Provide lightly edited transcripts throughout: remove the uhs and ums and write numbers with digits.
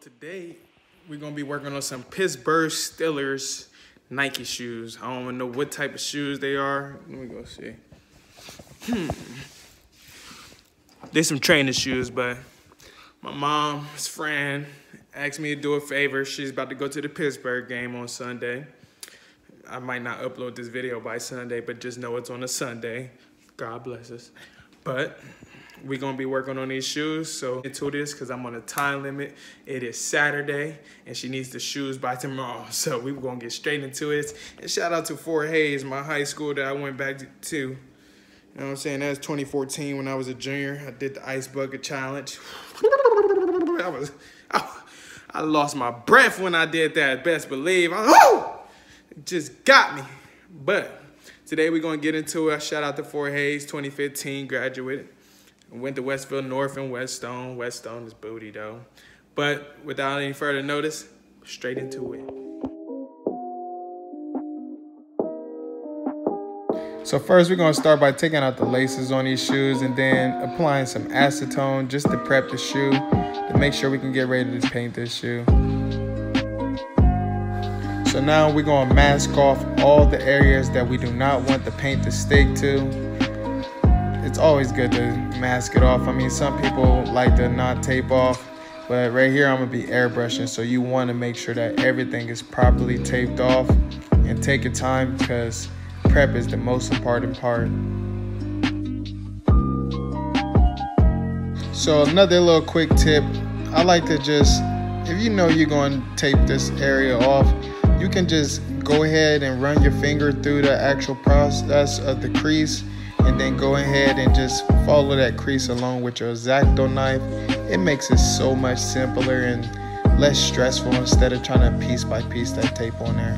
today we're gonna be working on some Pittsburgh Steelers Nike shoes. I don't even know what type of shoes they are. Let me go see. They're some training shoes, but my mom's friend asked me to do a favor. She's about to go to the Pittsburgh game on Sunday. I might not upload this video by Sunday, but just know it's on a Sunday. God bless us. But we're gonna be working on these shoes, so into this because I'm on a time limit. It is Saturday and she needs the shoes by tomorrow, so we're gonna get straight into it. And shout out to Fort Hays, my high school that I went back to. You know what I'm saying? That was 2014 when I was a junior. I did the ice bucket challenge. I lost my breath when I did that, best believe. It just got me. But today we're gonna get into it. Shout out to Fort Hays, 2015 graduated. Went to Westville North and Whetstone. Whetstone is booty though. But without any further notice, straight into it. So first we're gonna start by taking out the laces on these shoes and then applying some acetone just to prep the shoe to make sure we can get ready to paint this shoe. So now we're gonna mask off all the areas that we do not want the paint to stick to. It's always good to mask it off. I mean, some people like to not tape off, but right here I'm gonna be airbrushing, so you wanna make sure that everything is properly taped off and take your time because prep is the most important part. So another little quick tip, I like to just, if you know you're going to tape this area off, you can just go ahead and run your finger through the actual process of the crease and then go ahead and just follow that crease along with your X-Acto knife. It makes it so much simpler and less stressful instead of trying to piece by piece that tape on there.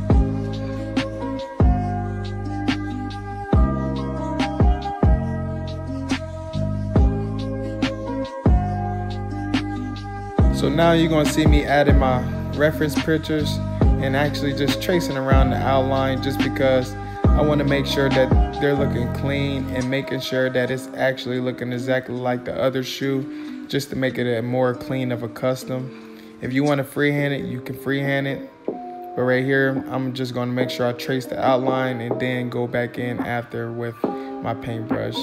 So now you're gonna see me adding my reference pictures and actually just tracing around the outline just because I want to make sure that they're looking clean and making sure that it's actually looking exactly like the other shoe just to make it a more clean of a custom. If you want to freehand it, you can freehand it. But right here, I'm just going to make sure I trace the outline and then go back in after with my paintbrush.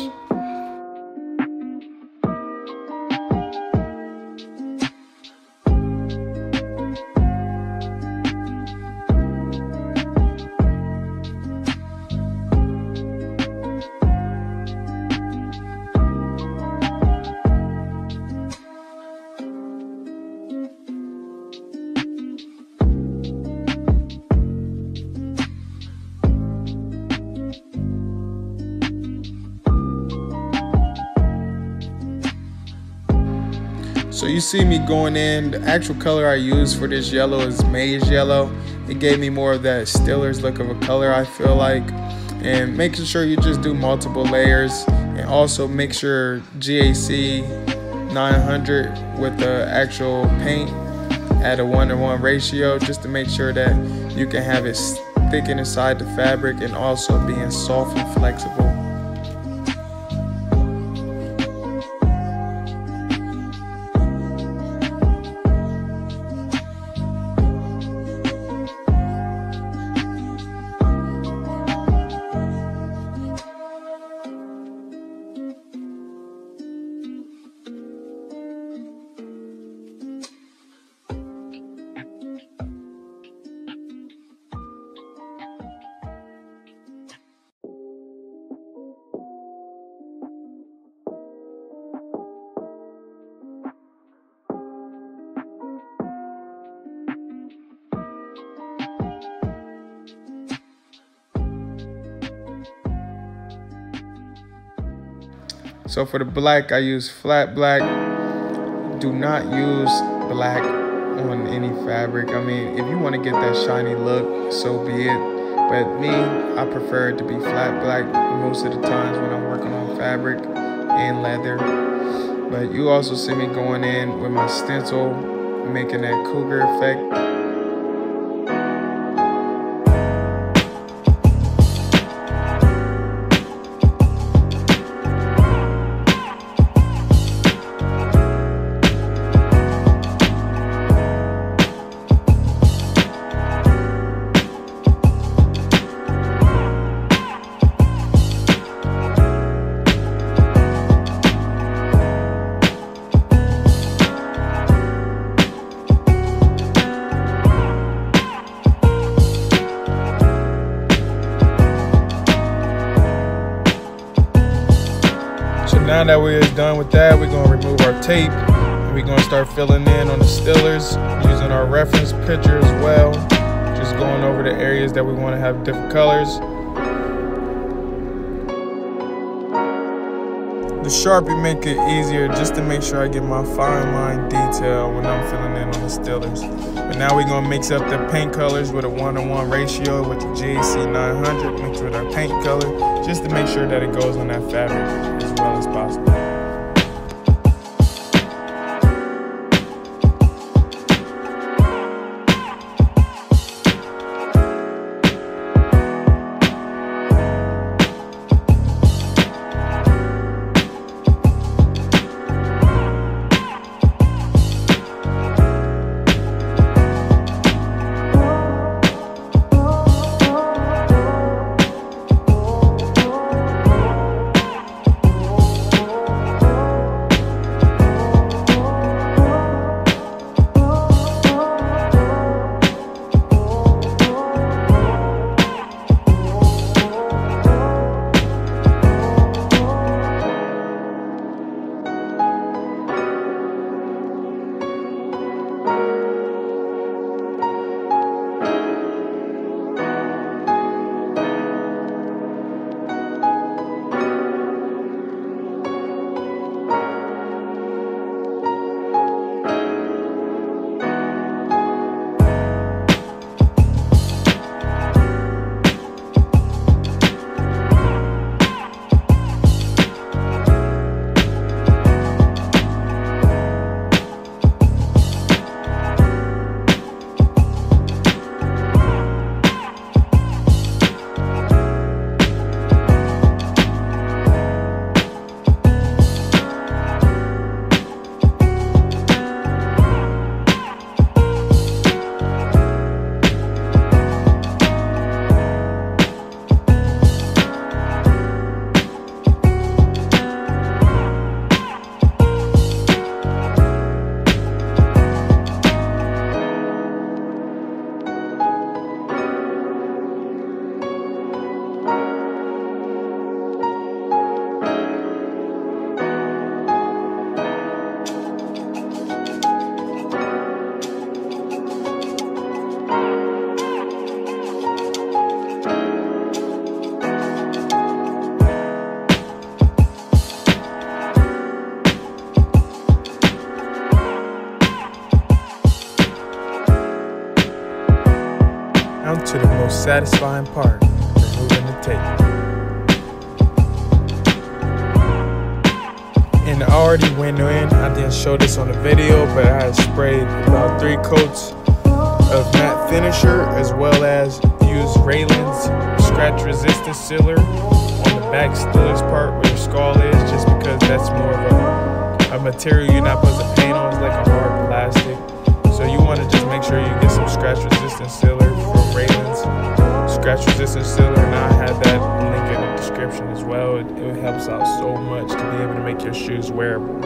So you see me going in, the actual color I used for this yellow is maize yellow. It gave me more of that Steelers look of a color, I feel like. And making sure you just do multiple layers and also mix your GAC 900 with the actual paint at a 1:1 ratio just to make sure that you can have it sticking inside the fabric and also being soft and flexible. So for the black, I use flat black. Do not use black on any fabric. I mean, if you want to get that shiny look, so be it. But me, I prefer it to be flat black most of the times when I'm working on fabric and leather. But you also see me going in with my stencil, making that cougar effect. Now that we're done with that, we're gonna remove our tape and we're gonna start filling in on the stillers using our reference picture as well. Just going over the areas that we want to have different colors. The Sharpie make it easier just to make sure I get my fine line detail when I'm filling in on the stillers. But now we're gonna mix up the paint colors with a 1-to-1 ratio with the GAC 900 mixed with our paint color, just to make sure that it goes on that fabric as well as possible. Now to the most satisfying part, removing the tape. And I already went in, I didn't show this on the video, but I had sprayed about 3 coats of matte finisher, as well as used Raylan's scratch resistant sealer on the back stillers part where the skull is, just because that's more of a material you're not supposed to paint on. It's like a hard plastic. So you want to just make sure you get some scratch resistant sealer from Raylan's scratch resistant sealer, and I had that link in the description as well. It helps out so much to be able to make your shoes wearable.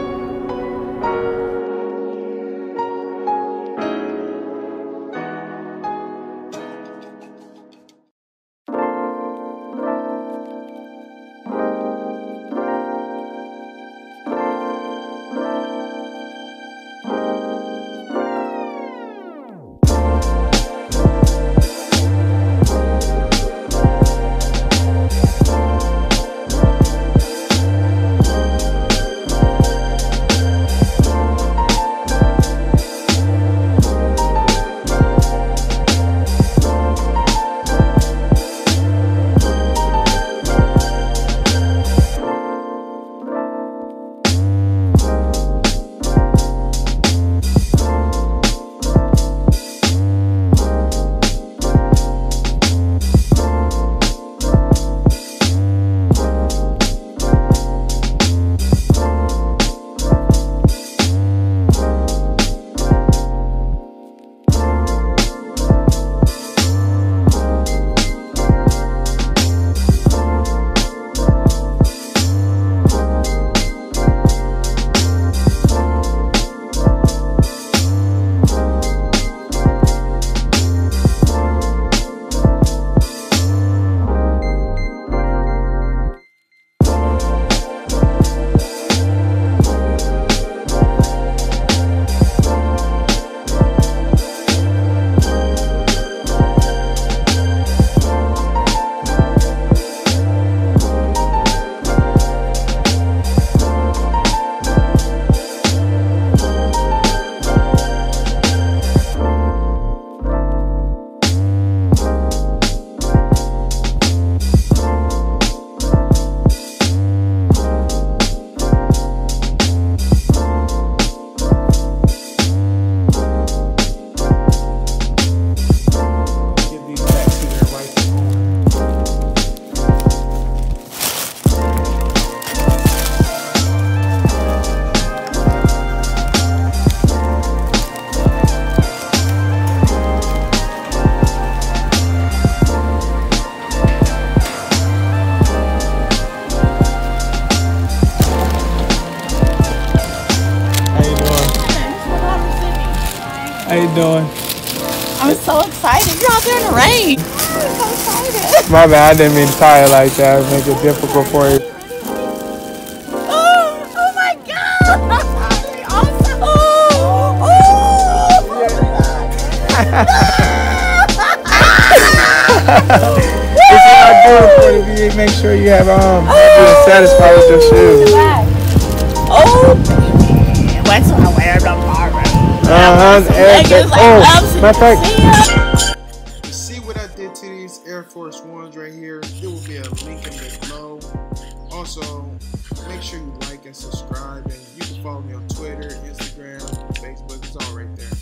How you doing? I'm so excited. You're out there in the rain. I'm so excited. My bad, I didn't mean to tie it like that. Make it difficult for you. Oh my God. Awesome. This is what I do for the VA. Make sure you have you're satisfied with your shoes. Oh, wait till I wear them tomorrow. Matter of fact, you see what I did to these Air Force Ones right here? There will be a link in below. Also, make sure you like and subscribe, and you can follow me on Twitter, Instagram, Facebook. It's all right there.